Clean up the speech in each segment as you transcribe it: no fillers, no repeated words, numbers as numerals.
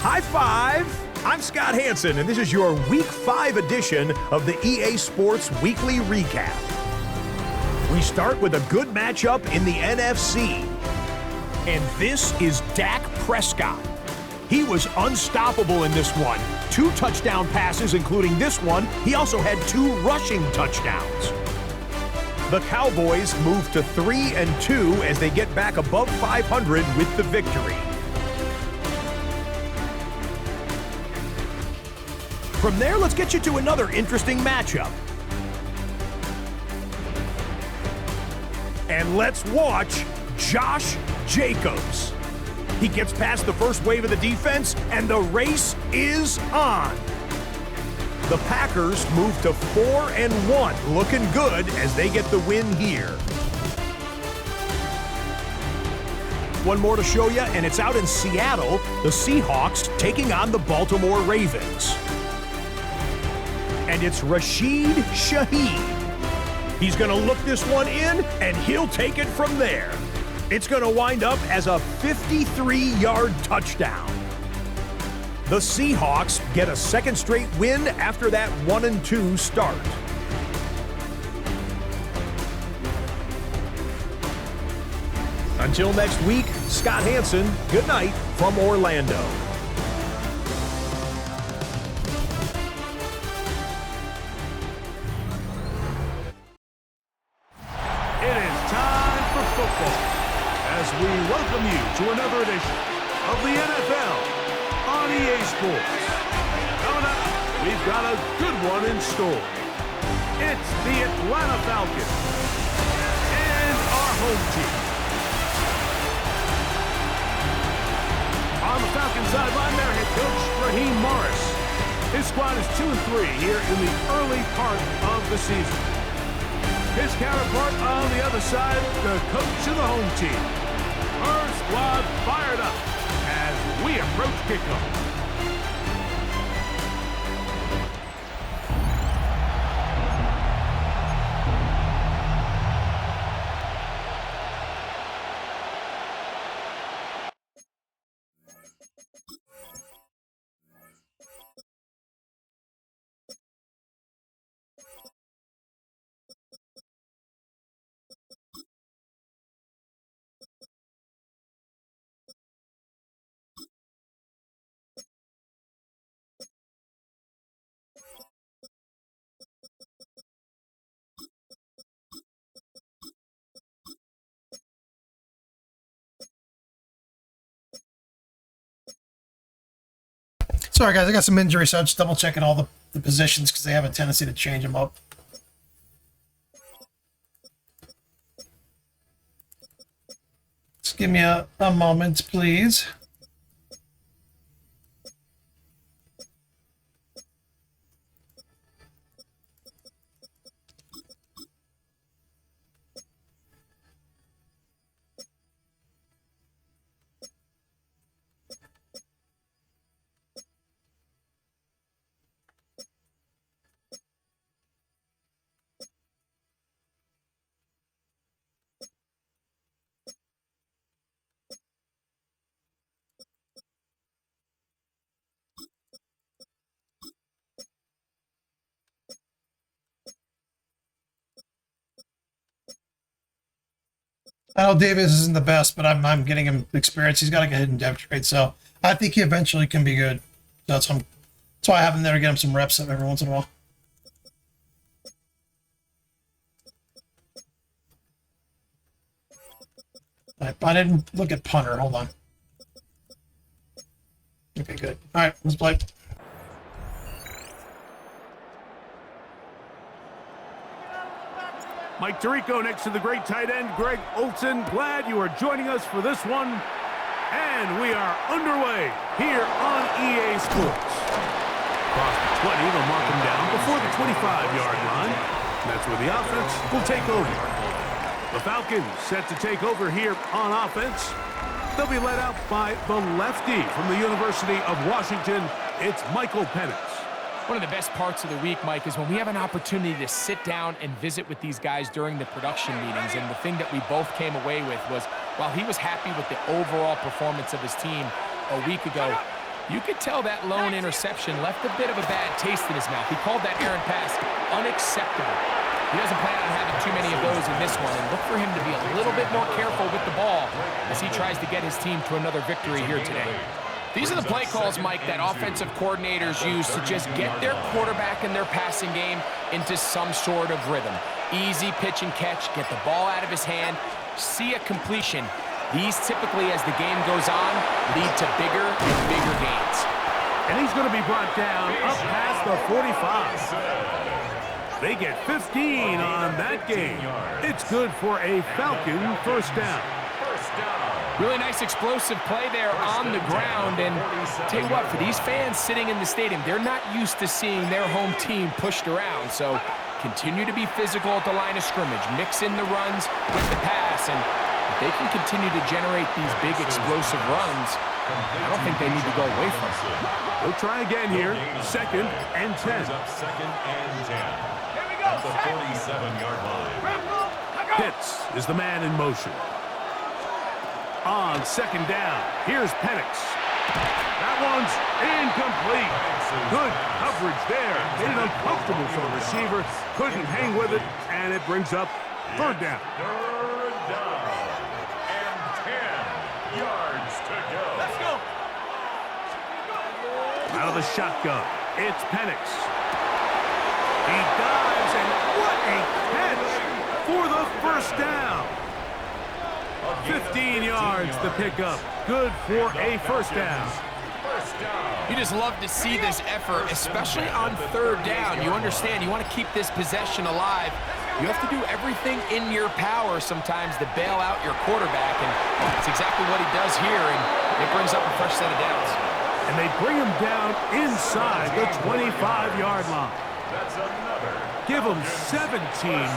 High five! I'm Scott Hansen, and this is your Week 5 edition of the EA Sports Weekly Recap. We start with a good matchup in the NFC. And this is Dak Prescott. He was unstoppable in this one. 2 touchdown passes, including this one. He also had 2 rushing touchdowns. The Cowboys move to 3-2 as they get back above 500 with the victory. From there, let's get you to another interesting matchup. And let's watch Josh Jacobs. He gets past the first wave of the defense, and the race is on. The Packers move to 4-1, looking good as they get the win here. One more to show you, and it's out in Seattle, the Seahawks taking on the Baltimore Ravens. And it's Rashid Shaheed. He's going to look this one in, and he'll take it from there. It's going to wind up as a 53-yard touchdown. The Seahawks get a second straight win after that 1-2 start. Until next week, Scott Hansen, good night from Orlando. It is time for football as we welcome you to another edition of the NFL on EA Sports. Coming up, we've got a good one in store. It's the Atlanta Falcons and our home team. On the Falcons sideline, their head coach, Raheem Morris. His squad is 2-3 here in the early part of the season. His counterpart on the other side, the coach of the home team. Our squad fired up as we approach kickoff. Sorry, guys, I got some injuries, so I'm just double-checking all the positions because they have a tendency to change them up. Just give me a moment, please. I know Davis isn't the best, but I'm getting him experience. He's got like a hidden depth trade, so I think he eventually can be good. That's why I have him there to get him some reps every once in a while. I didn't look at punter. Hold on. Okay, good. All right, let's play. Mike Tirico next to the great tight end, Greg Olson. Glad you are joining us for this one. And we are underway here on EA Sports. Across the 20, they'll mark him down before the 25-yard line. That's where the offense will take over. The Falcons set to take over here on offense. They'll be led out by the lefty from the University of Washington. It's Michael Penix. One of the best parts of the week, Mike, is when we have an opportunity to sit down and visit with these guys during the production meetings. And the thing that we both came away with was, while he was happy with the overall performance of his team a week ago, You could tell that lone interception left a bit of a bad taste in his mouth. He called that errant pass unacceptable. He doesn't plan on having too many of those in this one, and look for him to be a little bit more careful with the ball as he tries to get his team to another victory here today. These are the play calls, Mike, that offensive coordinators use to just get their quarterback and their passing game into some sort of rhythm. Easy pitch and catch, get the ball out of his hand, see a completion. These typically, as the game goes on, lead to bigger and bigger gains. And he's going to be brought down up past the 45. They get 15 on that game. It's good for a Falcon first down. Really nice explosive play there on the ground. And tell you what, for these fans sitting in the stadium, they're not used to seeing their home team pushed around. So continue to be physical at the line of scrimmage. Mix in the runs with the pass. And if they can continue to generate these big explosive runs, I don't think they need to go away from it. We'll try again here. Second and 10. Second and 10. Here we go. At the 47-yard line. Pitts is the man in motion. On second down, here's Penix. That one's incomplete. Good coverage there. Made it uncomfortable for the receiver. Couldn't hang with it, and it brings up third down. Third down. And 10 yards to go. Let's go. Out of the shotgun, it's Penix. He dives, and what a catch for the first down. 15 yards to pick up. Good for a first down. You just love to see this effort, especially on third down. You understand, you want to keep this possession alive. You have to do everything in your power sometimes to bail out your quarterback, and that's exactly what he does here, and it brings up a fresh set of downs. And they bring him down inside the 25-yard line. That's another. Give them 17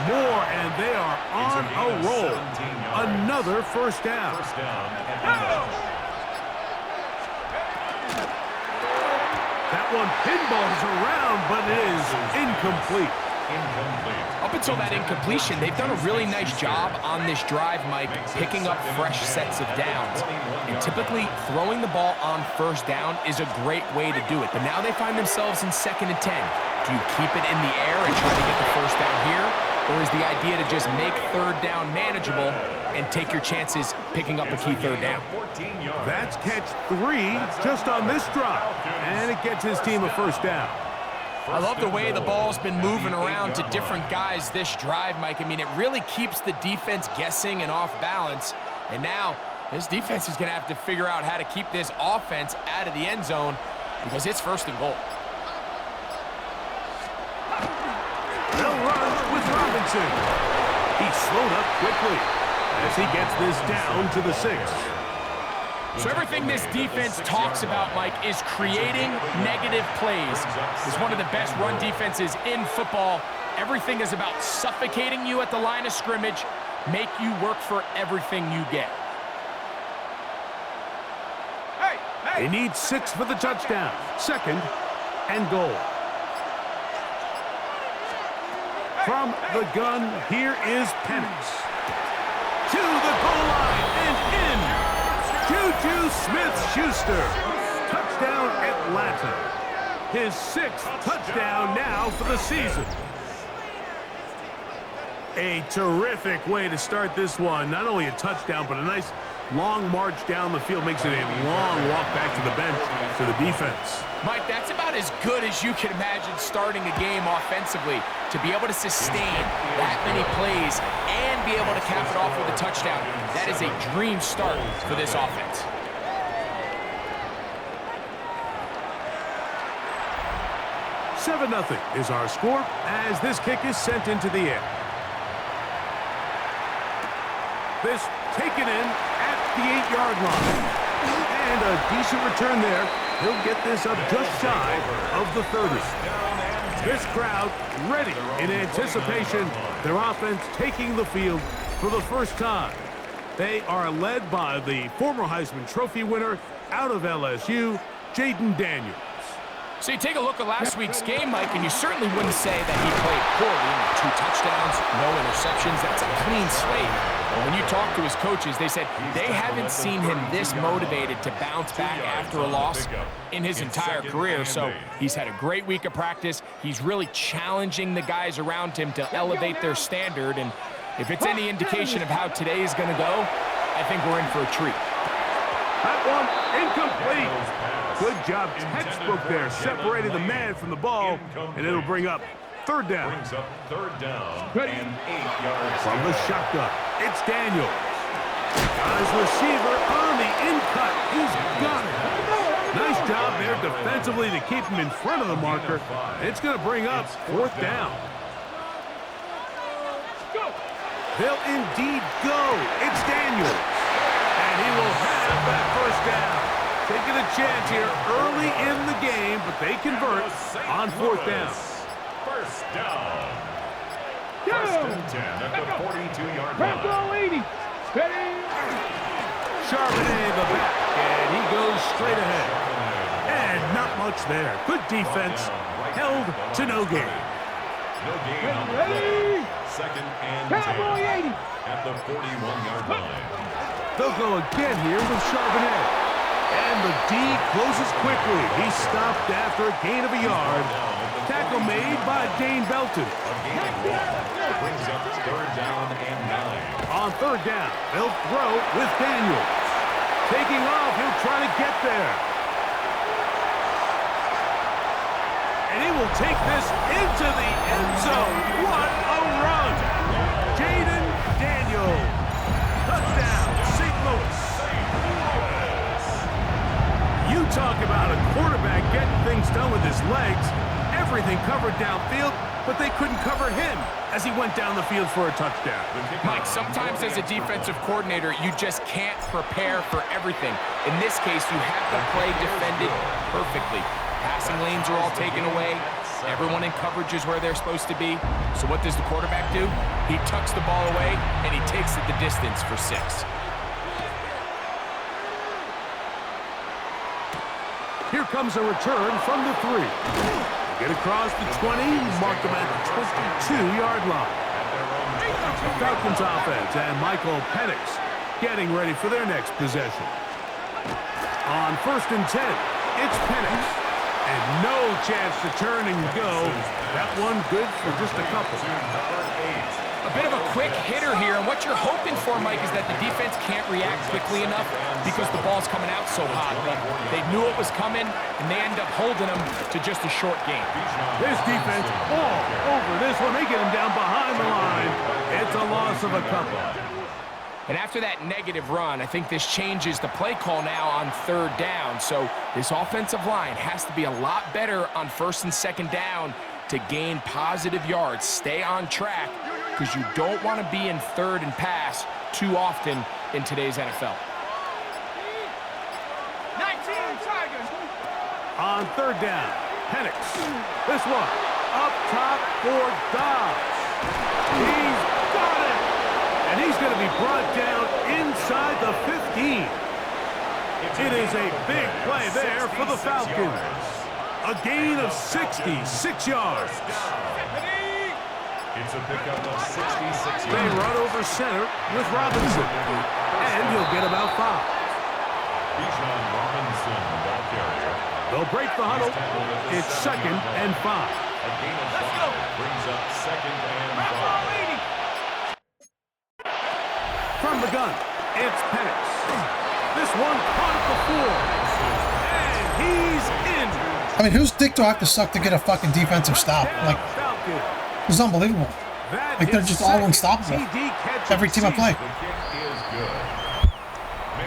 more, and they are on a roll. Another first down. That one pinballs around, but it is incomplete. Up until that incompletion, they've done a really nice job on this drive, Mike, picking up fresh sets of downs. And typically, throwing the ball on first down is a great way to do it. But now they find themselves in second and 10. Do you keep it in the air and try to get the first down here? Or is the idea to just make third down manageable and take your chances picking up a key third down? That's catch 3 just on this drive, and it gets his team a first down. I love the way the ball's been moving around to different guys this drive, Mike. I mean, it really keeps the defense guessing and off balance. And now, this defense is going to have to figure out how to keep this offense out of the end zone because it's first and goal. They'll run with Robinson. He slowed up quickly as he gets this down to the 6. So everything this defense talks about, Mike, is creating negative plays. It's one of the best run defenses in football. Everything is about suffocating you at the line of scrimmage, make you work for everything you get. They need 6 for the touchdown. Second and goal. From the gun, here is Penix. To the goal line and in. Juju Smith-Schuster. Touchdown Atlanta. His 6th touchdown now for the season. A terrific way to start this one. Not only a touchdown, but a nice long march down the field. Makes it a long walk back to the bench for the defense. Mike, that's about as good as you can imagine starting a game offensively. To be able to sustain that many plays and be able to cap it off with a touchdown, that is a dream start for this offense. Seven 0 is our score as this kick is sent into the air. This taken in at the 8-yard line. And a decent return there. He'll get this up just shy of the 30. This crowd ready in anticipation. Their offense taking the field for the first time. They are led by the former Heisman Trophy winner out of LSU, Jaden Daniels. So you take a look at last week's game, Mike, and you certainly wouldn't say that he played poorly. 2 touchdowns, no interceptions. That's a clean slate. But when you talk to his coaches, they said they haven't seen him this motivated to bounce back after a loss in his entire career. So he's had a great week of practice. He's really challenging the guys around him to elevate their standard. And if it's any indication of how today is going to go, I think we're in for a treat. That one incomplete. Good job, textbook there, separating the man from the ball, and it'll bring up third down. Brings up third down and 8 yards. From the shotgun, it's Daniels. Got his receiver on the in-cut. He's got it. Nice job there defensively to keep him in front of the marker. It's going to bring up fourth down. They'll indeed go. It's Daniels. And he will have that first down. Taking a chance here early in the game, but they convert on fourth down. First down. First and 10 at the 42-yard line. Charbonnet the back, and he goes straight ahead. And not much there. Good defense. Held to no gain. No gain on the play. Second and 10 at the 41-yard line. They'll go again here with Charbonnet. And the D closes quickly. He's stopped after a gain of a yard. Tackle made by Dane Belton. Brings up third down and 9. On third down, they'll throw with Daniels. Taking off, he'll try to get there. And he will take this into the end zone. What a run! Jaden Daniels. Touchdown, St. Louis. You talk about a quarterback getting things done with his legs. Everything covered downfield, but they couldn't cover him as he went down the field for a touchdown. Mike, sometimes as a defensive coordinator, you just can't prepare for everything. In this case, you have the play defended perfectly. Passing lanes are all taken away. Everyone in coverage is where they're supposed to be. So what does the quarterback do? He tucks the ball away, and he takes it the distance for 6. Here comes a return from the 3. Get across the 20, mark them at the 22-yard line. The Falcons offense and Michael Penix getting ready for their next possession. On first and 10, it's Penix. And no chance to turn and go. That one good for just a couple. A bit of a quick hitter here, and what you're hoping for, Mike, is that the defense can't react quickly enough because the ball's coming out so hot. But they knew it was coming, and they end up holding them to just a short game. This defense all over this one. They get him down behind the line. It's a loss of a couple. And after that negative run, I think this changes the play call now on third down. So this offensive line has to be a lot better on first and second down to gain positive yards. Stay on track, because you don't want to be in third and pass too often in today's NFL. 19 Tigers. On third down, Penix. This one up top for Dobbs. He's got it. And he's going to be brought down inside the 15. It is a big play there for the Falcons. A gain of 66 yards. It's a pickup of 66 They yards. run over center with Robinson. And he'll get about 5. Bijan Robinson, ball carrier. They'll break the huddle. It's second and 5. A gain of 5 brings up second and 5. From the gun, it's Penix. This one caught at the 4. And he's in. I mean, whose dick do I have to suck to get a fucking defensive stop? Like, it's unbelievable. Like, they're just all unstoppable. Every team I play. The kick is good.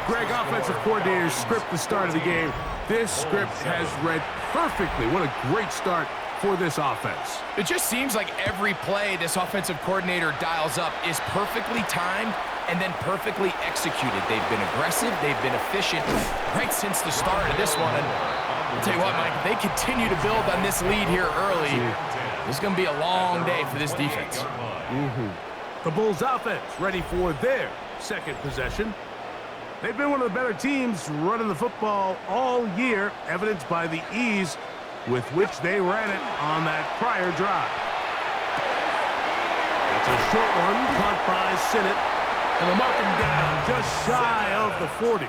Greg, offensive coordinator's script the start of the game. This script has read perfectly. What a great start for this offense. It just seems like every play this offensive coordinator dials up is perfectly timed and then perfectly executed. They've been aggressive, they've been efficient right since the start of this one. And I'll tell you what, Mike, if they continue to build on this lead here early, this is going to be a long day for this defense. The Bulls offense ready for their second possession. They've been one of the better teams running the football all year, evidenced by the ease with which they ran it on that prior drive. It's a short one, caught by Sinnott. And they'll mark him down just shy of the 40.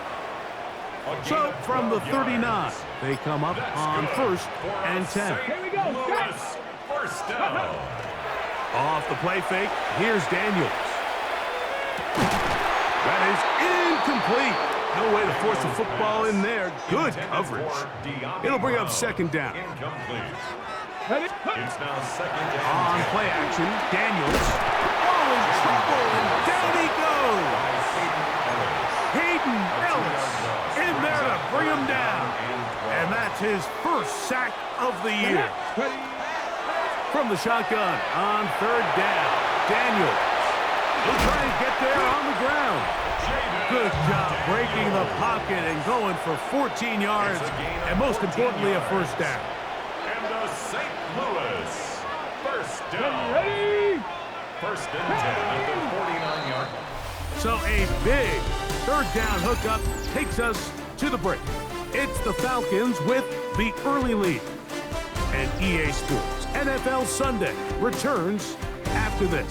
So from the 39, they come up on 1st and 10. Here we go. First down. Off the play fake, here's Daniels. That is incomplete. No way to force the football in there. Good coverage. It'll bring up 2nd down. Incomplete. It's now 2nd down. On play action, Daniels. Oh, in trouble, and down he goes. Hayden Ellis in there to bring him down. And that's his first sack of the year. From the shotgun on 3rd down, Daniels will try and get there on the ground. Good job breaking the pocket and going for 14 yards, and most importantly, a 1st down. And the St. Louis first down. 1st and 10 at the 49-yard line. So a big 3rd down hookup takes us to the break. It's the Falcons with the early lead. And EA Sports NFL Sunday returns after this.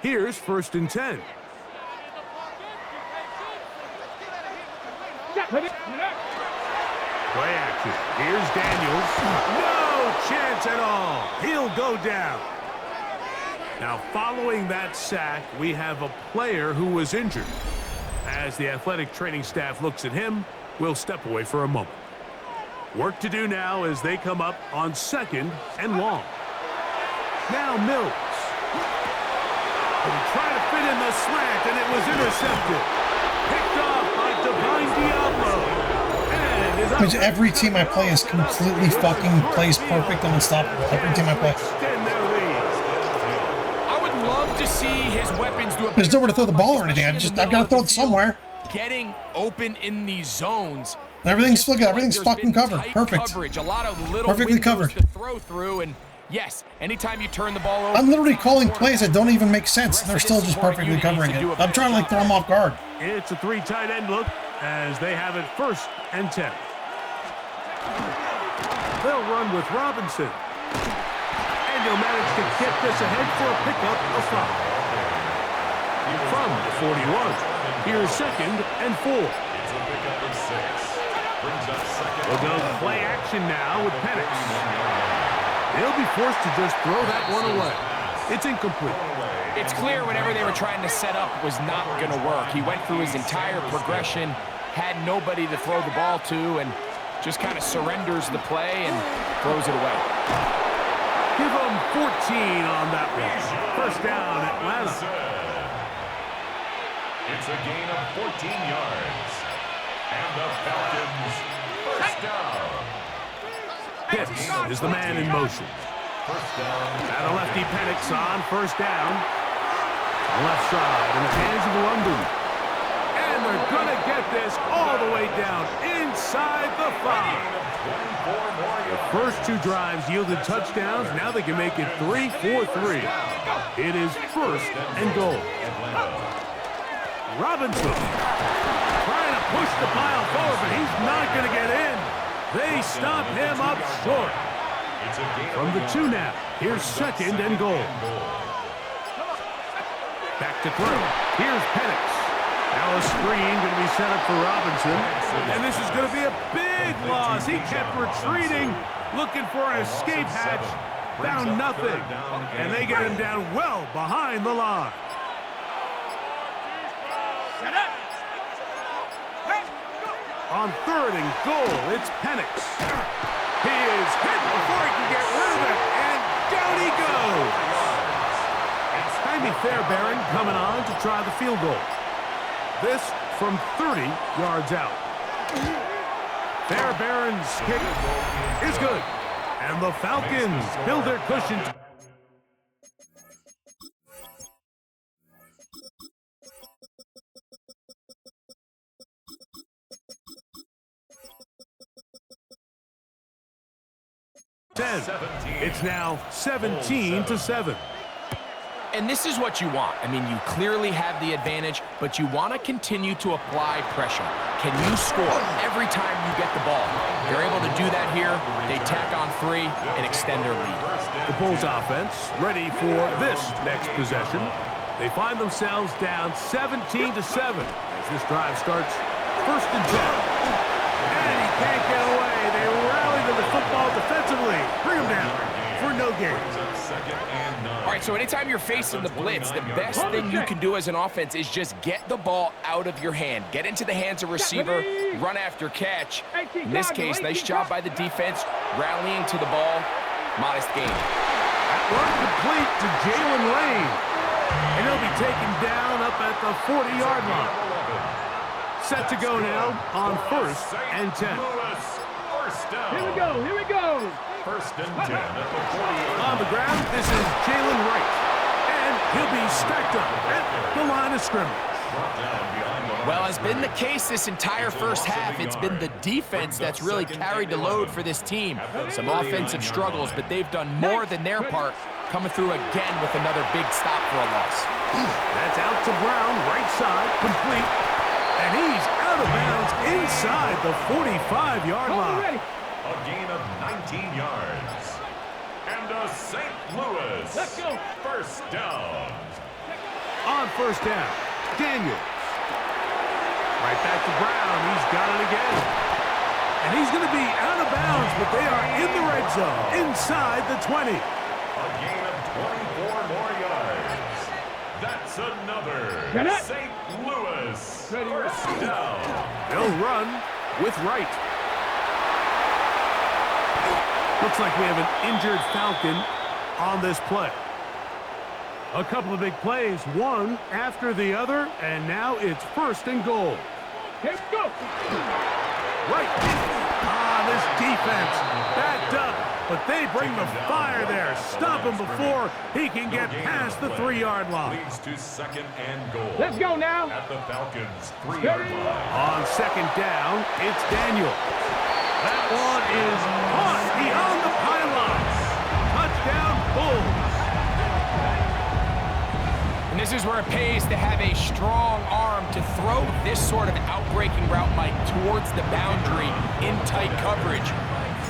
Here's 1st and 10. Play action. Here's Daniels. No chance at all. He'll go down. Now, following that sack, we have a player who was injured. As the athletic training staff looks at him, we'll step away for a moment. Work to do now as they come up on 2nd and long. Now Mills. And trying to fit in the slant, and it was intercepted. Picked off by Divine Diablo. And is Which every team I play is completely fucking plays perfect and unstoppable. Every team I play. extend their lead. I would love to see his weapons do a There's nowhere to throw the ball or anything. I've got to throw it somewhere. Getting open in these zones. Everything's everything's There's fucking been covered. tight Perfect. Coverage, a lot of little Perfectly windows covered. to throw through, and yes, anytime you turn the ball over, I'm literally calling plays that don't even make sense. They're still just perfectly covering it. I'm trying to like throw them off guard. It's a 3 tight end look as they have it 1st and 10. They'll run with Robinson. And he'll manage to get this ahead for a pickup of 5. From the 41, here's 2nd and 4. It's a pickup of 6. Brings up 2nd. We'll go play action now with Penix. They'll be forced to just throw that one away. It's incomplete. it's clear whatever they were trying to set up was not going to work. He went through his entire progression, had nobody to throw the ball to, and just kind of surrenders the play and throws it away. Give them 14 on that one. 1st down, Atlanta. It's a gain of 14 yards. And the Falcons, 1st down. Pitts is the man in motion. 1st down. And a lefty Penix on 1st down. Left side in the hands of London. And they're going to get this all the way down inside the 5. The first 2 drives yielded touchdowns. Now they can make it 3-4-3. It is 1st and goal. Robinson trying to push the pile forward, but he's not going to get in. They stop him up short. From the 2 now, here's 2nd and goal. Back to throw. Here's Penix. Now a screen going to be set up for Robinson. And this is going to be a big loss. He kept retreating, looking for an escape hatch. Found nothing. And they get him down well behind the line. On 3rd and goal, it's Penix. He is hit before he can get rid of it, and down he goes. It's Jaime Fairbairn coming on to try the field goal. This from 30 yards out. Fairbairn's kick is good. And the Falcons build their cushion. It's now 17-7. And this is what you want. I mean, you clearly have the advantage, but you want to continue to apply pressure. Can you score every time you get the ball? They're able to do that here. They tack on 3 and extend their lead. The Bulls offense ready for this next possession. They find themselves down 17-7 as this drive starts. 1st and 10. And he can't get away. They rally to the football defensively. Bring him down for no gain. All right, so anytime you're facing the blitz, the best thing you can do as an offense is just get the ball out of your hand. Get into the hands of receiver, run after catch. In this case, nice job by the defense, rallying to the ball. Modest gain. That one complete to Jalen Lane. And he'll be taken down up at the 40-yard line. Set to go now on 1st and 10. Here we go, here we go. 1st and 10 at the 40. On the ground, this is Jalen Wright. And he'll be stacked up at the line of scrimmage. Well, as been the case this entire first half, it's been the defense that's really carried the load for this team. Some offensive struggles, but they've done more than their part, coming through again with another big stop for a loss. That's out to Brown, right side, complete. And he's out of bounds inside the 45-yard line. A gain of 19 yards. And a St. Louis. Let's go. 1st down. On 1st down, Daniels. Right back to Brown. He's got it again. And he's going to be out of bounds, but they are in the red zone, inside the 20. A gain of 24 more yards. That's another St. Louis. 1st down. They'll run with Wright. Looks like we have an injured Falcon on this play. A couple of big plays, one after the other, and now it's 1st and goal. Let's go. Right. This defense backed up, but they bring the fire there. Stop him before he can get past the 3-yard line. Leads to 2nd and goal. Let's go now. At the Falcons' 3-yard line. On 2nd down, it's Daniel. That one is caught beyond the pylons. Touchdown, Bulls. And this is where it pays to have a strong arm to throw this sort of outbreaking route, Mike, towards the boundary in tight coverage.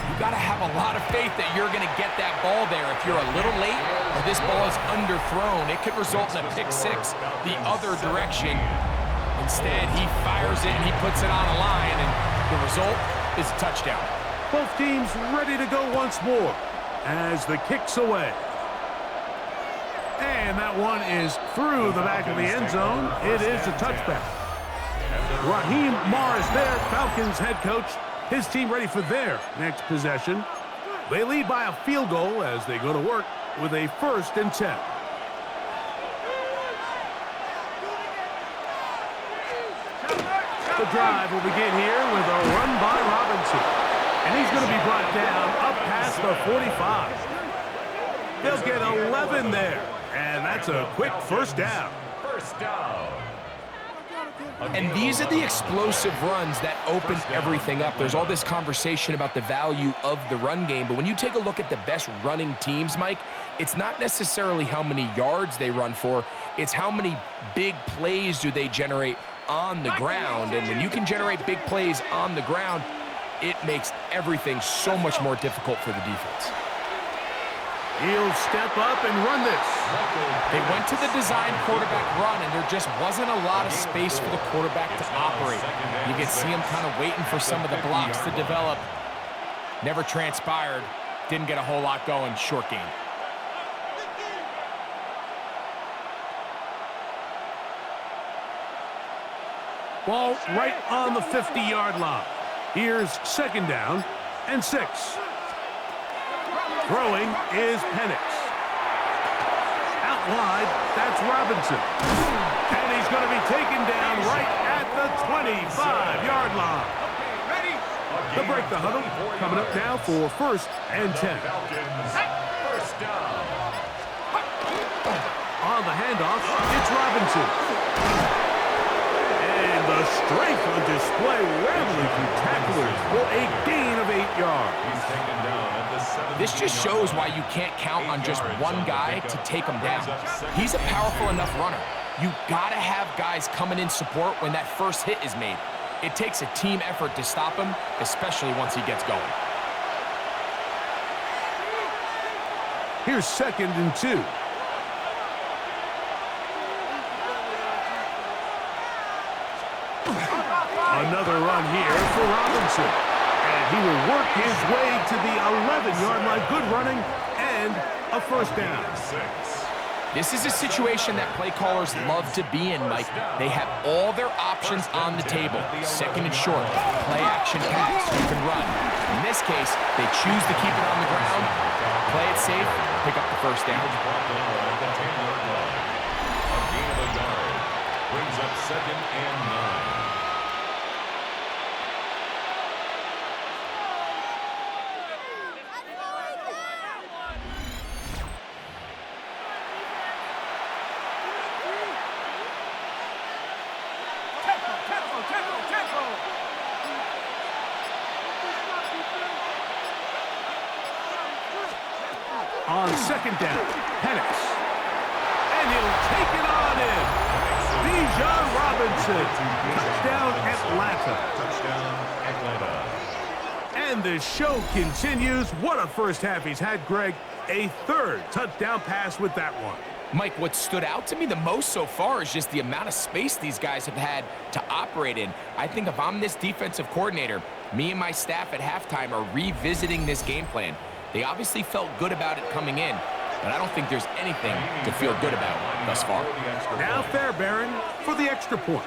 You've got to have a lot of faith that you're going to get that ball there. If you're a little late or this ball is underthrown, it could result in a pick 6 the other direction. Instead, he fires it and he puts it on a line, and the result is a touchdown. Both teams ready to go once more as the kick's away. And that one is through the back of the end zone. It is a touchback. Raheem Morris there, Falcons head coach. His team ready for their next possession. They lead by a field goal as they go to work with a 1st and 10. The drive will begin here with a run by Robinson. And he's going to be brought down up past the 45. They'll get 11 there. And that's a quick 1st down. 1st down. And these are the explosive runs that open everything up. There's all this conversation about the value of the run game, but when you take a look at the best running teams, Mike, it's not necessarily how many yards they run for, it's how many big plays do they generate on the ground. And when you can generate big plays on the ground, it makes everything so much more difficult for the defense. He'll step up and run this. They went to the design quarterback run, and there just wasn't a lot of space for the quarterback to operate. You could see him kind of waiting for some of the blocks to develop. Never transpired. Didn't get a whole lot going. Short game. Ball right on the 50-yard line. Here's 2nd down and 6. Throwing is Penix. Out wide, that's Robinson. And he's going to be taken down right at the 25-yard line. They'll break the huddle. Coming up now for 1st and 10. Falcons, first down. On the handoff, it's Robinson. And the strength on display, rambling through tacklers for a gain of 8 yards. He's taken down at the 7. This just shows why you can't count on just one guy to take him down. He's a powerful enough runner. You gotta have guys coming in support when that first hit is made. It takes a team effort to stop him, especially once he gets going. Here's 2nd and 2. Another run here for Robinson. And he will work his way to the 11-yard line. Good running and a 1st down. This is a situation that play callers love to be in, Mike. They have all their options on the table. 2nd and short, play action pass, you can run. In this case, they choose to keep it on the ground, play it safe, pick up the 1st down. A gain of a yard brings up 2nd and 9. On 2nd down, Penix. And he'll take it on in. Bijan Robinson. Touchdown, Atlanta. Touchdown, Atlanta. And the show continues. What a first half he's had, Greg. A 3rd touchdown pass with that one. Mike, what stood out to me the most so far is just the amount of space these guys have had to operate in. I think if I'm this defensive coordinator, me and my staff at halftime are revisiting this game plan. They obviously felt good about it coming in, but I don't think there's anything to feel good about thus far. Now Fairbairn for the extra point.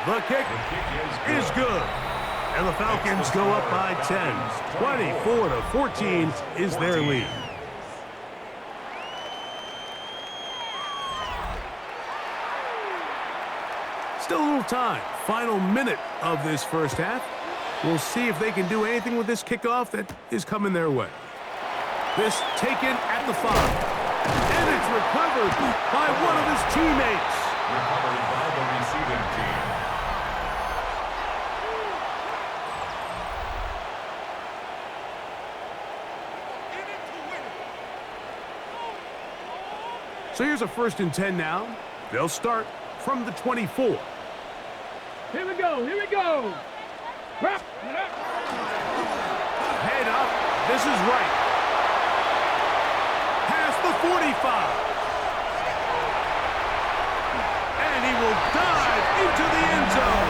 The kick is good. And the Falcons go up by 10. 24-14 is their lead. Still a little time. Final minute of this first half. We'll see if they can do anything with this kickoff that is coming their way. This taken at the 5. And it's recovered by one of his teammates. Recovered by the receiving team. So here's a 1st and 10 now. They'll start from the 24. Here we go. Here we go. Head up. This is right. Past the 45. And he will dive into the end zone.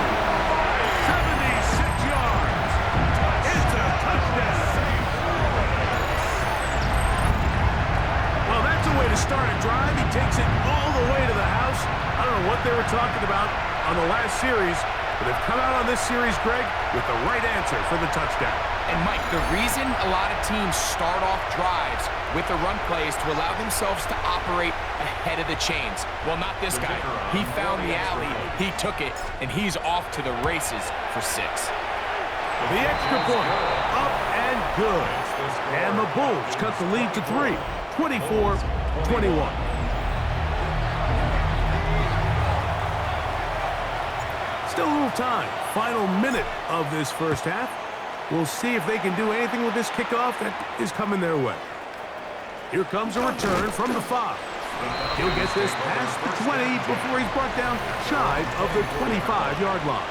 76 yards. It's a touchdown. Well, that's a way to start a drive. He takes it all the way to the house. I don't know what they were talking about on the last series, but they've come out on this series, Greg, with the right answer for the touchdown. And Mike, the reason a lot of teams start off drives with the run play is to allow themselves to operate ahead of the chains. Well, not this guy. He found the alley, he took it, and he's off to the races for 6. The extra point, up and good. And the Bulls cut the lead to 3, 24-21. Still a little time. Final minute of this first half. We'll see if they can do anything with this kickoff that is coming their way. Here comes a return from the 5. He'll get this past the 20 before he's brought down shy of the 25-yard line.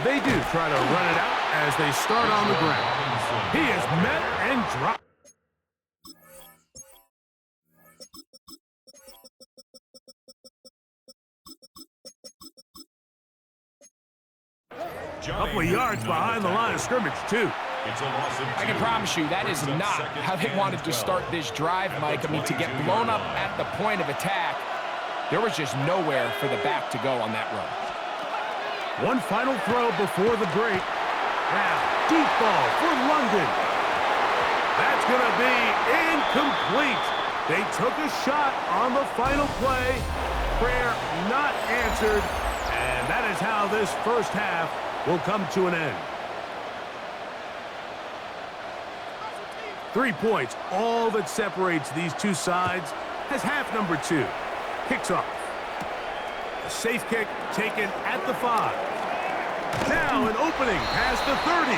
They do try to run it out as they start on the ground. He is met and dropped. A couple of yards behind the line of scrimmage, too. It's a loss of 2. I can promise you that is not how they wanted to start this drive, Mike. I mean, to get blown up at the point of attack, there was just nowhere for the back to go on that run. One final throw before the break. Now, deep ball for London. That's going to be incomplete. They took a shot on the final play. Prayer not answered. And that is how this first half will come to an end. 3 points, all that separates these two sides as half number 2 kicks off. A safe kick taken at the 5. Now an opening past the 30.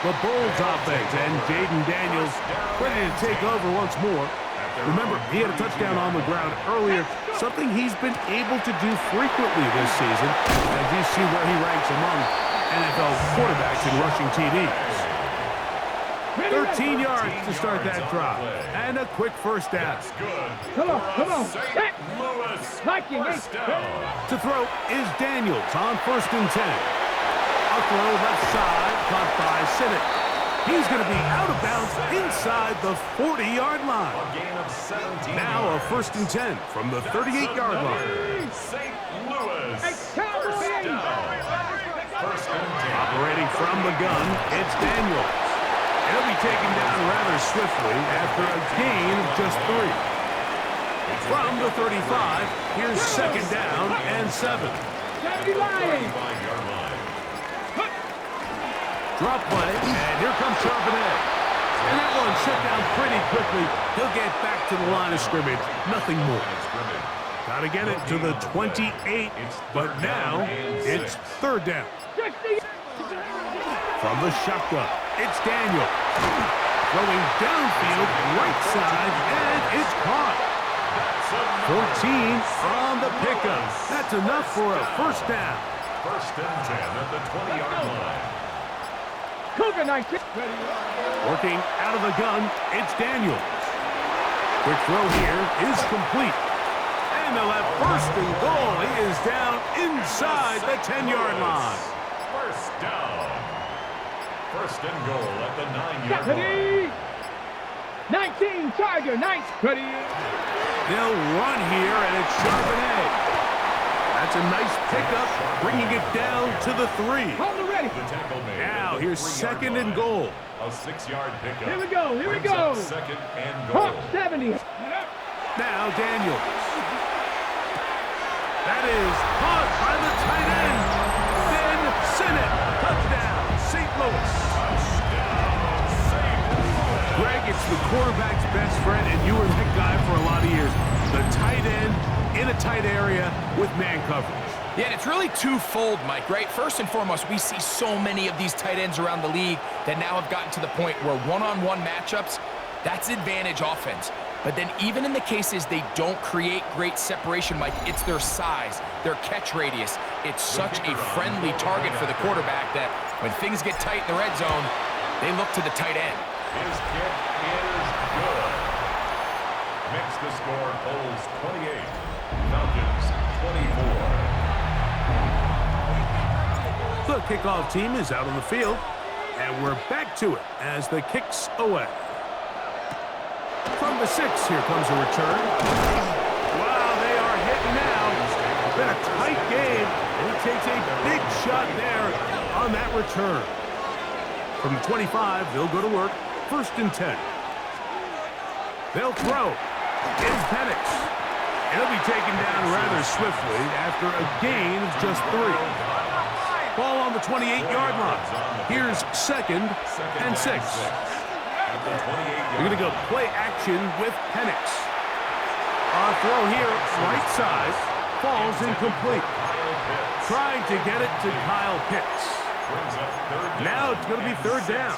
The Bulls offense and Jaden Daniels ready to take over once more. Remember, he had a touchdown on the ground earlier, something he's been able to do frequently this season, as you see where he ranks among NFL quarterbacks in rushing TDs. 13 yards to start that drive, and a quick first down. Come on. To throw is Daniels on 1st and 10. A throw left side, caught by Sinnott. He's going to be out of bounds inside the 40-yard line. Now a 1st and 10 from the 38-yard line. St. Louis. Operating from the gun, it's Daniels. He'll be taken down rather swiftly after a gain of just 3. From the 35, here's 2nd down and 7. Drop play, and here comes Charbonnet. And that one shut down pretty quickly. He'll get back to the line of scrimmage. Nothing more. Got to get it to the 28, but now it's 3rd down. From the shotgun, it's Daniel. Throwing downfield, right side, and it's caught. 14 on the pickup. That's enough for a 1st down. 1st and 10 at the 20-yard line. Working out of the gun, it's Daniels. Quick throw here is complete. And they'll have 1st and goal. He is down inside the 10-yard line. 1st down. 1st and goal at the 9-yard line. 19, Charger, nice. Ready. They'll run here, and it's Charbonnet. That's a nice pickup, bringing it down to the 3. Hold it ready. Now, here's 2nd and goal. A 6-yard pickup. Here we go. 2nd and goal. Hawk 70. Now, Daniels. That is caught by the tight end. Then Sinnott. Touchdown, St. Louis. Greg, it's the quarterback's best friend, and you were that guy for a lot of years. The tight end in a tight area with man coverage. Yeah, and it's really twofold, Mike, right? First and foremost, we see so many of these tight ends around the league that now have gotten to the point where one-on-one matchups, that's advantage offense. But then even in the cases they don't create great separation, Mike, it's their size, their catch radius. It's such a friendly target for the quarterback that when things get tight in the red zone, they look to the tight end. His kick is good. Makes the score Bulls 28, Falcons 24. The kickoff team is out on the field, and we're back to it as the kick's away. From the 6, here comes a return. Wow, they are hitting now. It's been a tight game, and he takes a big shot there on that return. From the 25, they'll go to work. 1st and 10. They'll throw. It's Penix. He'll be taken down rather swiftly after a gain of just 3. Ball on the 28-yard line. Here's 2nd and 6. They're going to go play action with Penix. Our throw here, right side, falls incomplete. Trying to get it to Kyle Pitts. Now it's going to be 3rd down.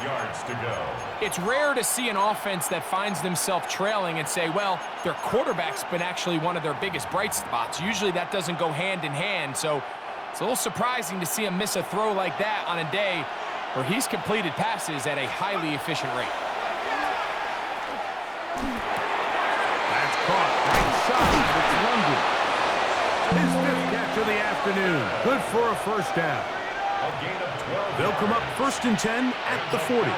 It's rare to see an offense that finds themselves trailing and say, well, their quarterback's been actually one of their biggest bright spots. Usually that doesn't go hand in hand, so it's a little surprising to see him miss a throw like that on a day where he's completed passes at a highly efficient rate. That's caught right side. It's London. His 5th catch of the afternoon. Good for a 1st down. They'll come up 1st and 10 at the 40. They'll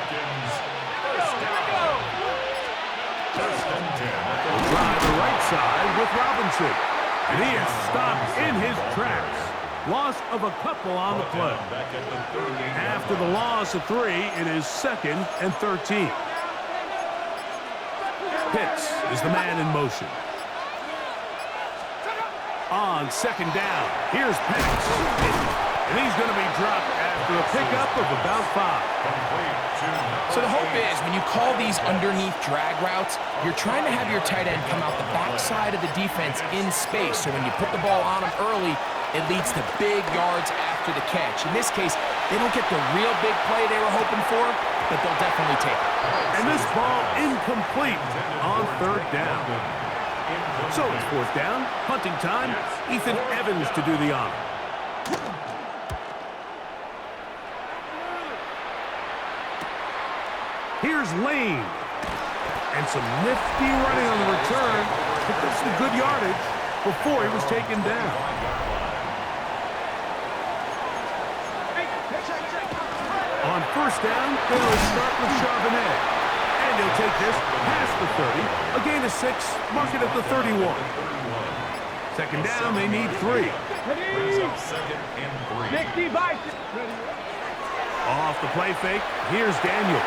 drive the right side with Robinson. And he is stopped in his tracks. Loss of a couple on the play. After the loss of 3, it is 2nd and 13. Pitts is the man in motion. On 2nd down, here's Penix. And he's going to be dropped after a pickup of about 5. So the hope is when you call these underneath drag routes, you're trying to have your tight end come out the backside of the defense in space. So when you put the ball on him early, it leads to big yards after the catch. In this case, they don't get the real big play they were hoping for, but they'll definitely take it. And this ball incomplete on 3rd down. So it's 4th down, punting time. Ethan Evans to do the honor. Here's Lane. And some nifty running on the return. Picked up some good yardage before he was taken down. On 1st down, they will start with Charbonnet. And they'll take this past the 30. A gain of 6, mark it at the 31. 2nd down, they need 3. Off the play fake, here's Daniels.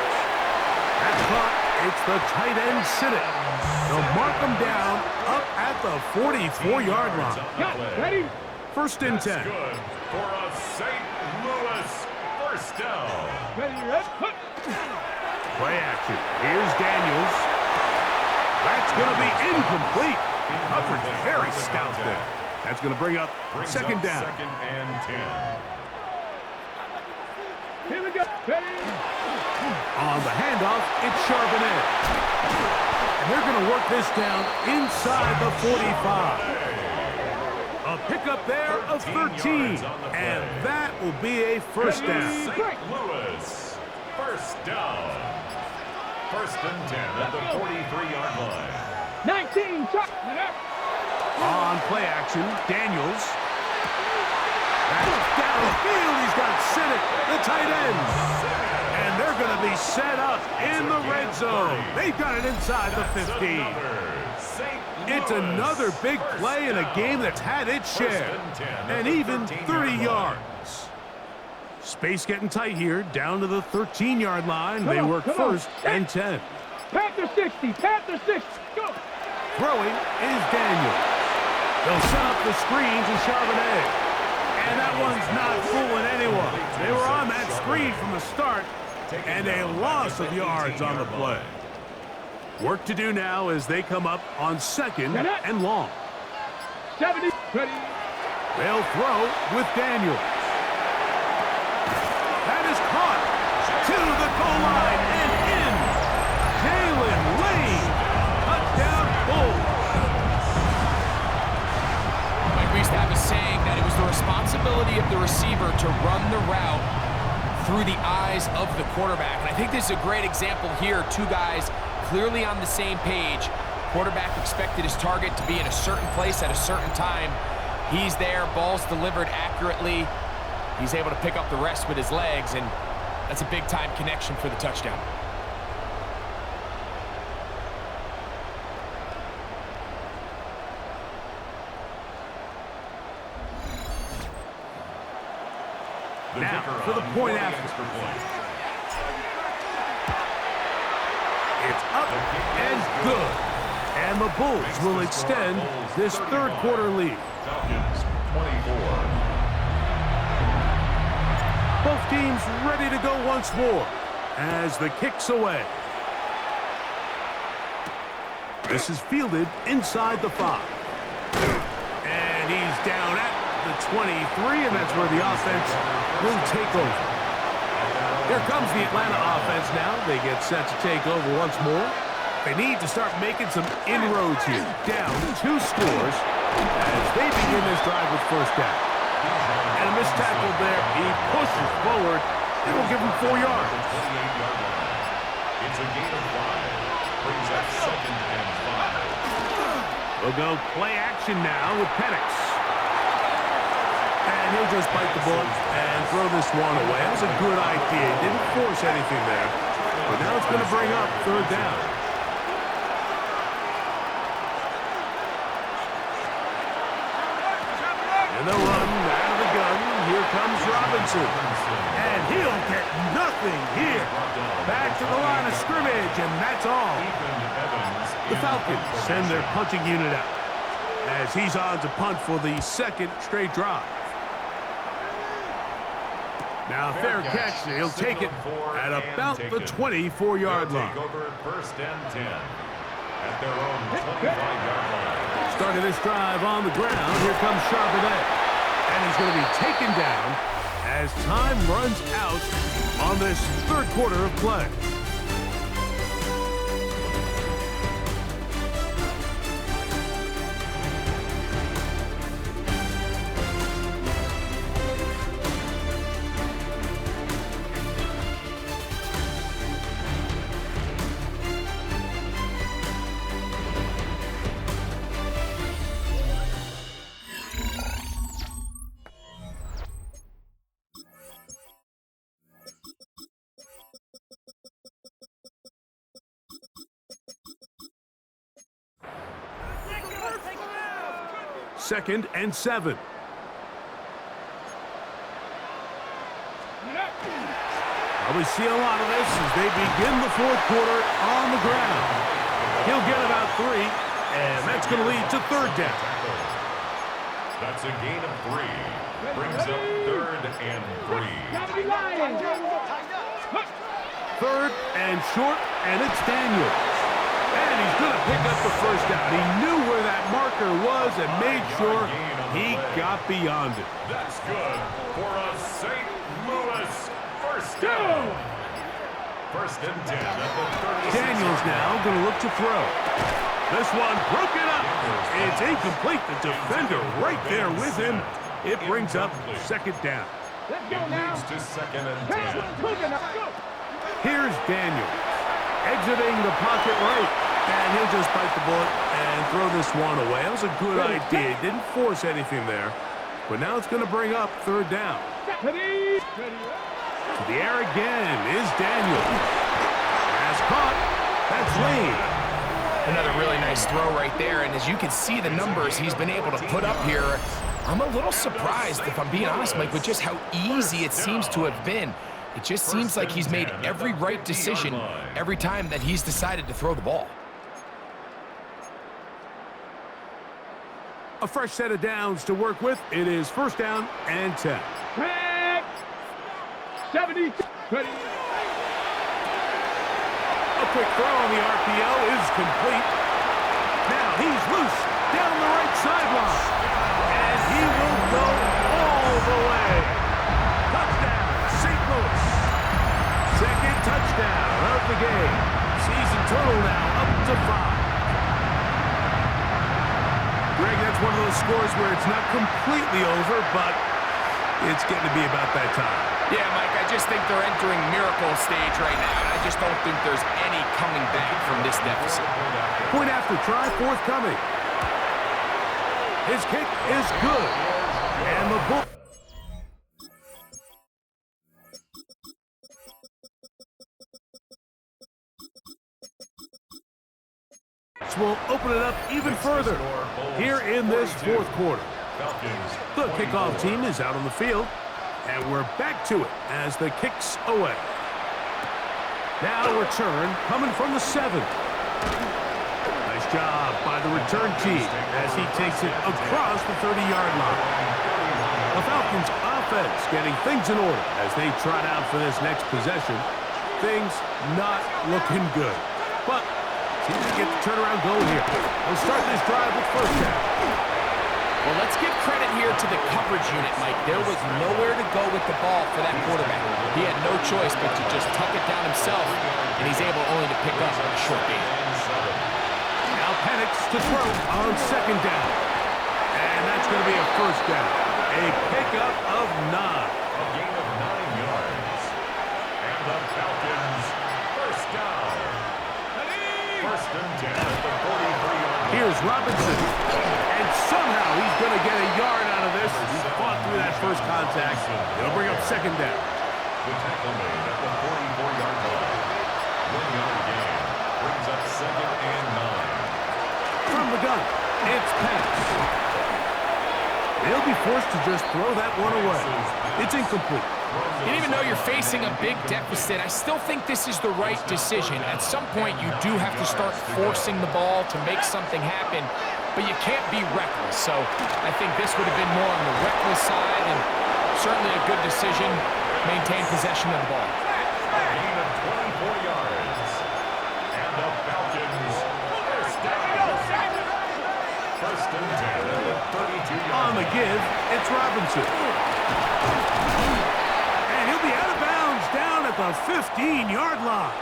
That's caught. It's the tight end sitting. They'll mark them down up at the 44-yard line. Ready? 1st and 10. Good for a St. Louis 1st down. Ready? Play action. Here's Daniels. That's going to be incomplete. Coverage very stout there. That's going to bring up 2nd down. 2nd and 10. Here we go. Ready? On the handoff, it's Charbonnet. And they're going to work this down inside the 45. A pickup there of 13. And that will be a 1st down. St. Louis 1st down. 1st and 10 at the 43-yard line. 19. On play action, Daniels. That's downfield. He's got Sinnott, the tight end. And they're going to be set up in the red zone. They've got it inside the 15. It's another big play in a game that's had its share. And even 30 yards. Space getting tight here, down to the 13-yard line. They work 1st and 10. Panther 60. Panther 60. Go. Throwing is Daniel. They'll set up the screens in Charbonnet. And that one's not fooling anyone. They were on that screen from the start, and a loss of yards on the play. Work to do now as they come up on 2nd and long. 70. Ready? They'll throw with Daniel. That is caught to the goal line and in. Jalen Lane. Touchdown Bulls. Mike, we used to have a saying that it was the responsibility of the receiver to run the route through the eyes of the quarterback. And I think this is a great example here. 2 guys clearly on the same page. Quarterback expected his target to be in a certain place at a certain time. He's there, ball's delivered accurately. He's able to pick up the rest with his legs, and that's a big-time connection for the touchdown. Now for the point after. It's up and good. And the Bulls will extend this 3rd quarter lead. Falcons 24. Both teams ready to go once more as the kick's away. This is fielded inside the 5. And he's down at the 23, and that's where the offense will take over. Here comes the Atlanta offense now. They get set to take over once more. They need to start making some inroads here. Down 2 scores as they begin this drive with 1st down. And a missed tackle there. He pushes forward. It will give him 4 yards. It's a gain of 5. Brings up 2nd and 5. We'll go play action now with Penix. And he'll just bite the bullet and throw this one away. That was a good idea. He didn't force anything there. But now it's going to bring up 3rd down. And they'll run out of the gun. Robinson. And he'll get nothing here. Back to the line of scrimmage, and that's all. The Falcons send their punting unit out as he's on to punt for the second straight drive. Now, fair catch. He'll take it at about the 24-yard line. First and 10 at their own 25-yard line. Starting this drive on the ground, here comes Charbonnet. And he's going to be taken down as time runs out on this third quarter of play. Second and 7. We see a lot of this as they begin the fourth quarter on the ground. He'll get about 3, and that's going to lead to third down. That's a gain of 3. Brings up third and 3. Third and short, and it's Daniels. And he's going to pick up the first down. He knew where that marker was and made sure he got beyond it. That's good for a St. Louis first down. First and 10 at the 36. Daniels now going to look to throw. This one broken up. It's incomplete. The defender right there with him. It brings up second down. Let's go It now. leads to second and 10. Here's Daniels exiting the pocket right. And he'll just bite the bullet and throw this one away. That was a good idea. Didn't force anything there. But now it's going to bring up third down. Ready. To the air again is Daniels. Has caught. That's Lane. Another really nice throw right there, and as you can see the numbers he's been able to put up here, I'm a little surprised, if I'm being honest, Mike, with just how easy it seems to have been. It just seems like he's made every right decision every time that he's decided to throw the ball. A fresh set of downs to work with. It is first down and 10. 70. Ready. A quick throw on the RPO is complete. Now he's loose down the right sideline. And he will go all the way. Touchdown, St. Louis. Second touchdown of the game. Season total now up to 5. Greg, that's one of those scores where it's not completely over, but it's getting to be about that time. Yeah, Mike, I just think they're entering miracle stage right now, and I just don't think there's any coming back from this deficit. Point after try forthcoming. His kick is good. And the bull. Will open it up even further here in this fourth quarter. The kickoff team is out on the field, and we're back to it as the kick's away. Now a return coming from the 7. Nice job by the return team as he takes it across the 30-yard line. The Falcons offense getting things in order as they trot out for this next possession. Things not looking good, but seems to get the turnaround going here. We'll start this drive with first down. Well, let's give credit here to the coverage unit, Mike. There was nowhere to go with the ball for that quarterback. He had no choice but to just tuck it down himself, and he's able only to pick up a short gain. Now Penix to throw on second down. And that's going to be a first down. A pickup of 9. A gain of 9 yards. And the Falcons first down. First and 10 at the 43-yard line. Here's Robinson. And somehow he's going to get a yard out of this. He fought through that first contact. It'll bring up second down. The tackle made at the 44-yard line. 1-yard gain. Brings up second and 9. From the gun, it's Penix. They'll be forced to just throw that one away. It's incomplete. And even though you're facing a big deficit, I still think this is the right decision. At some point, you do have to start forcing the ball to make something happen, but you can't be reckless. So I think this would have been more on the reckless side, and certainly a good decision. Maintain possession of the ball. A gain of 24 yards. And the Falcons first down. First and 10 at the 32-yard On the give, it's Robinson. And he'll be out of bounds down at the 15-yard line.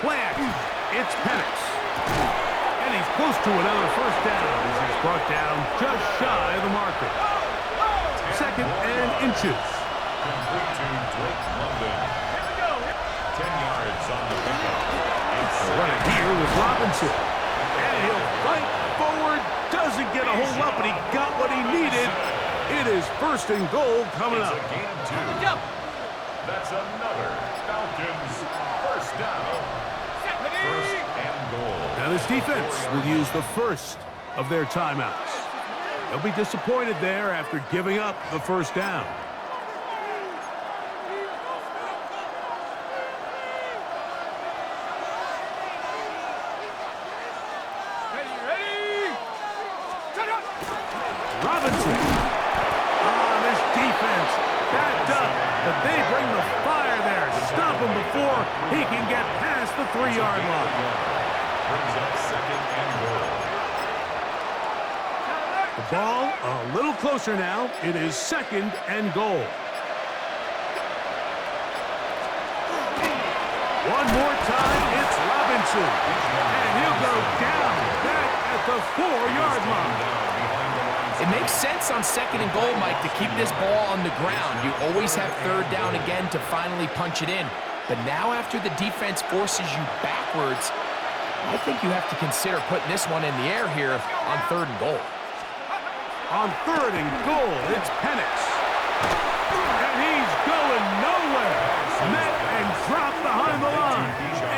Play action. It's Penix. And he's close to another first down as he's brought down just shy of the marker. Second and inches. complete to Drake London. 10 yards on the pickup. It's Running here with Robinson. And he'll fight forward. Doesn't get a whole lot, but he got what he needed. It is first and goal coming It's up. a gain of 2. That's another Falcons first down. First and goal. Now this defense will use the first of their timeouts. They'll be disappointed there after giving up the first down. Robinson. This defense backed up, but they bring the fire there. Stop him before he can get past the 3-yard line. Brings up second and goal. The ball a little closer now. It is second and goal. One more time, it's Robinson. And he'll go down back at the 4-yard line. It makes sense on second and goal, Mike, to keep this ball on the ground. You always have third down again to finally punch it in. But now after the defense forces you backwards, I think you have to consider putting this one in the air here on third and goal. On third and goal, it's Penix. And he's going nowhere. Met and dropped behind the line.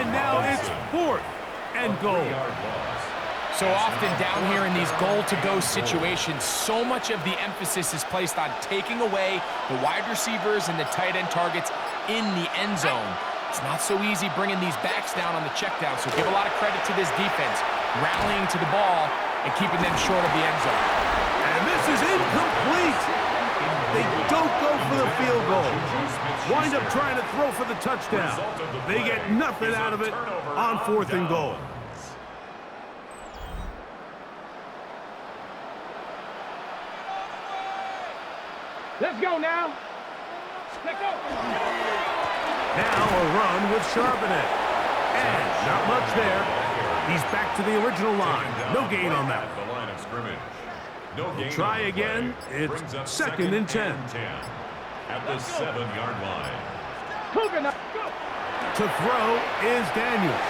And now it's fourth and goal. So often down here in these goal-to-go situations, so much of the emphasis is placed on taking away the wide receivers and the tight end targets in the end zone. It's not so easy bringing these backs down on the check down, so give a lot of credit to this defense, rallying to the ball and keeping them short of the end zone. And this is incomplete. They don't go for the field goal. Wind up trying to throw for the touchdown. They get nothing out of it on fourth and goal. Let's go now. Let's go. Now a run with Charbonnet. And not much there. He's back to the original line. No gain on that. The line of scrimmage. No gain. Try on the again. play. It's Brings up second and 10. At the 7-yard line. Cougar now. Go. To throw is Daniels.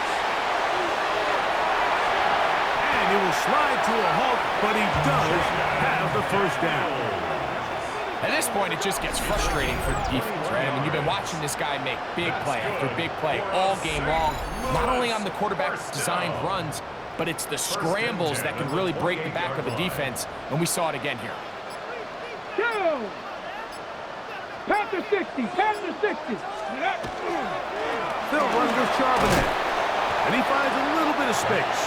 And he will slide to a halt, but he does have the first down. At this point, it just gets frustrating for the defense, right? I mean, you've been watching this guy make big play after big play all game long, not only on the quarterback's designed runs, but it's the scrambles that can really break the back of the defense, and we saw it again here. Go. Panther 60. Panther 60. They'll run with Charbonnet. And he finds a little bit of space.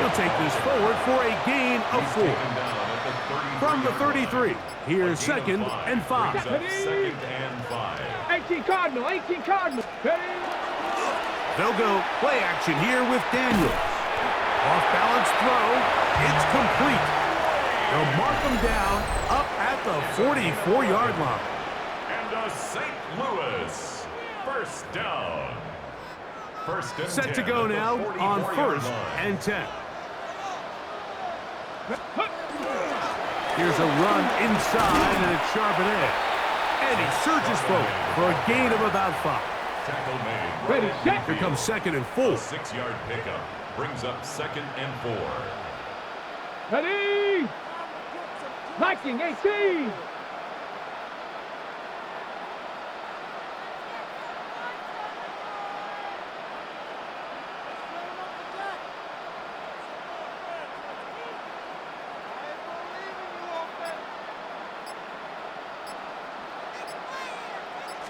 He'll take this forward for a gain of 4. From the 33, here's second and 5. Second and 5. 18 Cardinal. 18 Cardinal. Ready? They'll go play action here with Daniels. Off-balance throw. It's complete. They'll mark him down up at the 44-yard line. And a St. Louis first down. First and Set 10 to go at the now on 44-yard first line. and 10. Here's a run inside, and it's Charbonnet. And he surges forward for a gain of about 5. Tackle made. Ready, set. Here comes second and 4. 6-yard pickup brings up second and 4. Ready? Viking 18.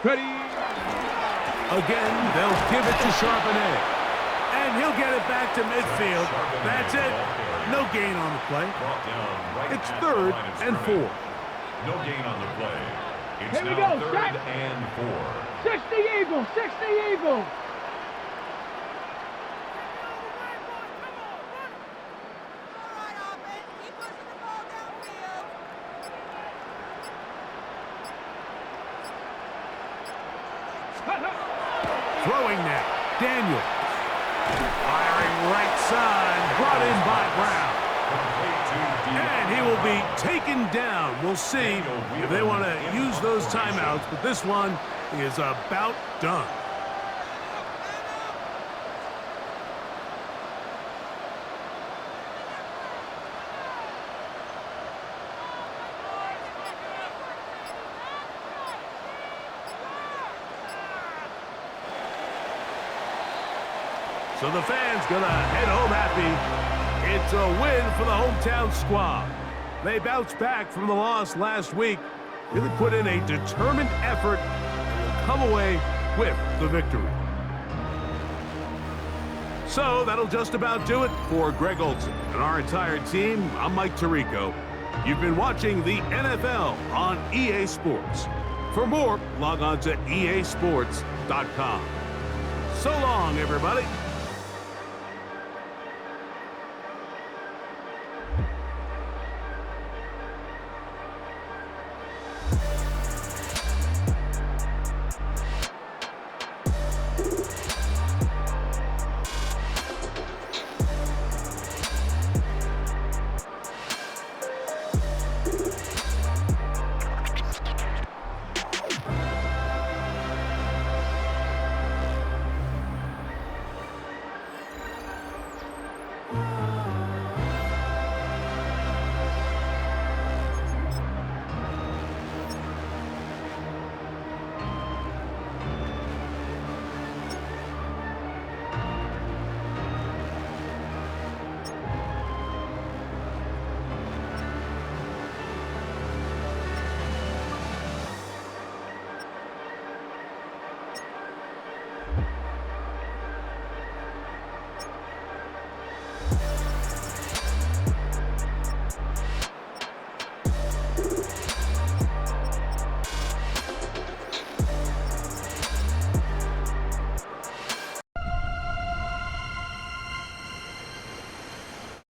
Ready. Again, they'll give it to Charbonnet. And he'll get it back to midfield. That's it. No gain on the play. Brought down right It's at third the line of and scrimmage. 4. No gain on the play. It's Here we now go, third set. and 4. 60 Eagles, 60 Eagles. Throwing now. Daniel. Firing right side. Brought in by Brown. And he will be taken down. We'll see if they want to use those timeouts, but this one is about done. So the fans gonna head home happy. It's a win for the hometown squad. They bounced back from the loss last week, really put in a determined effort, and will come away with the victory. So that'll just about do it for Greg Olson and our entire team. I'm Mike Tirico. You've been watching the NFL on EA Sports. For more, log on to easports.com. So long, everybody.